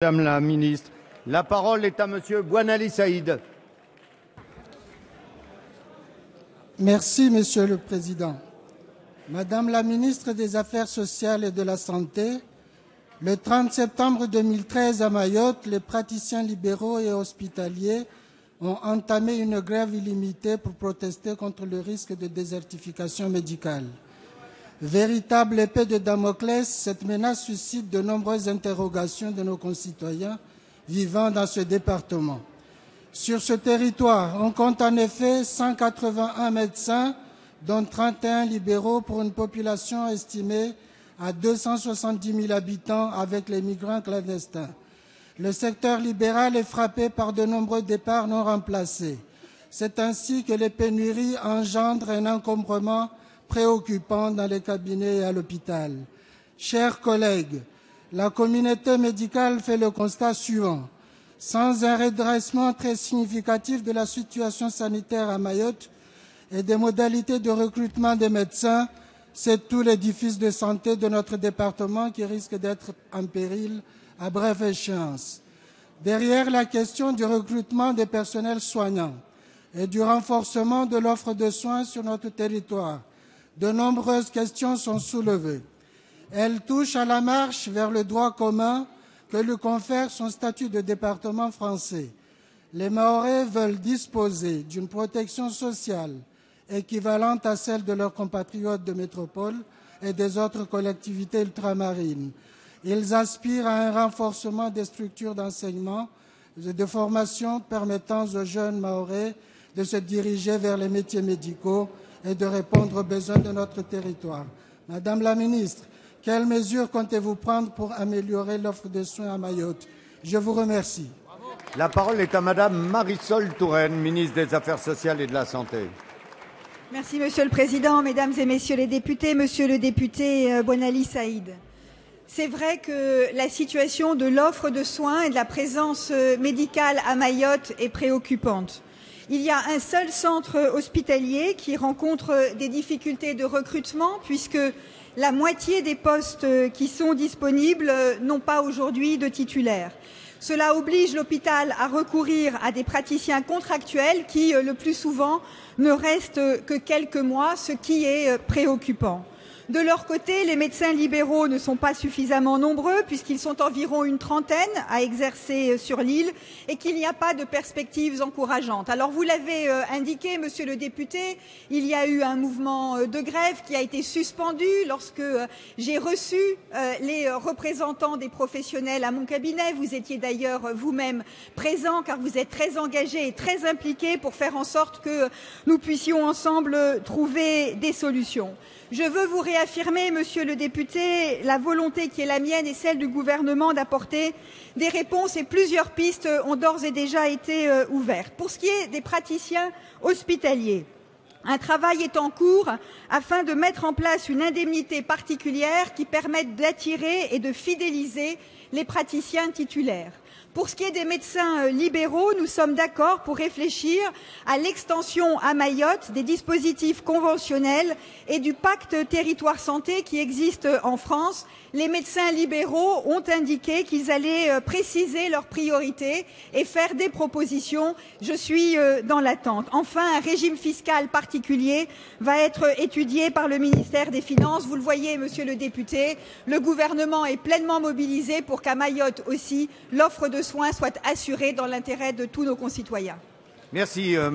Madame la ministre, la parole est à Monsieur Bouanali Saïd. Merci, Monsieur le Président. Madame la ministre des Affaires sociales et de la Santé, le 30 septembre 2013 à Mayotte, les praticiens libéraux et hospitaliers ont entamé une grève illimitée pour protester contre le risque de désertification médicale. Véritable épée de Damoclès, cette menace suscite de nombreuses interrogations de nos concitoyens vivant dans ce département. Sur ce territoire, on compte en effet 181 médecins, dont 31 libéraux, pour une population estimée à 270 000 habitants avec les migrants clandestins. Le secteur libéral est frappé par de nombreux départs non remplacés. C'est ainsi que les pénuries engendrent un encombrement préoccupant dans les cabinets et à l'hôpital. Chers collègues, la communauté médicale fait le constat suivant. Sans un redressement très significatif de la situation sanitaire à Mayotte et des modalités de recrutement des médecins, c'est tout l'édifice de santé de notre département qui risque d'être en péril à brève échéance. Derrière la question du recrutement des personnels soignants et du renforcement de l'offre de soins sur notre territoire, de nombreuses questions sont soulevées. Elles touchent à la marche vers le droit commun que lui confère son statut de département français. Les Mahorais veulent disposer d'une protection sociale équivalente à celle de leurs compatriotes de métropole et des autres collectivités ultramarines. Ils aspirent à un renforcement des structures d'enseignement et de formation permettant aux jeunes Mahorais de se diriger vers les métiers médicaux et de répondre aux besoins de notre territoire. Madame la ministre, quelles mesures comptez-vous prendre pour améliorer l'offre de soins à Mayotte? Je vous remercie. La parole est à Madame Marisol Touraine, ministre des Affaires sociales et de la Santé. Merci, Monsieur le Président, Mesdames et Messieurs les députés, Monsieur le député Bouanali Saïd. C'est vrai que la situation de l'offre de soins et de la présence médicale à Mayotte est préoccupante. Il y a un seul centre hospitalier qui rencontre des difficultés de recrutement puisque la moitié des postes qui sont disponibles n'ont pas aujourd'hui de titulaire. Cela oblige l'hôpital à recourir à des praticiens contractuels qui, le plus souvent, ne restent que quelques mois, ce qui est préoccupant. De leur côté, les médecins libéraux ne sont pas suffisamment nombreux puisqu'ils sont environ une trentaine à exercer sur l'île et qu'il n'y a pas de perspectives encourageantes. Alors vous l'avez indiqué, Monsieur le député, il y a eu un mouvement de grève qui a été suspendu lorsque j'ai reçu les représentants des professionnels à mon cabinet. Vous étiez d'ailleurs vous-même présent car vous êtes très engagé et très impliqué pour faire en sorte que nous puissions ensemble trouver des solutions. Je veux vous réaffirmer, Monsieur le député, la volonté qui est la mienne et celle du gouvernement d'apporter des réponses et plusieurs pistes ont d'ores et déjà été ouvertes. Pour ce qui est des praticiens hospitaliers, un travail est en cours afin de mettre en place une indemnité particulière qui permette d'attirer et de fidéliser les praticiens titulaires. Pour ce qui est des médecins libéraux, nous sommes d'accord pour réfléchir à l'extension à Mayotte des dispositifs conventionnels et du pacte territoire santé qui existe en France. Les médecins libéraux ont indiqué qu'ils allaient préciser leurs priorités et faire des propositions. Je suis dans l'attente. Enfin, un régime fiscal particulier va être étudié par le ministère des Finances. Vous le voyez, Monsieur le député, le gouvernement est pleinement mobilisé pour qu'à Mayotte aussi, l'offre de soins soit assurée dans l'intérêt de tous nos concitoyens. Merci, Madame.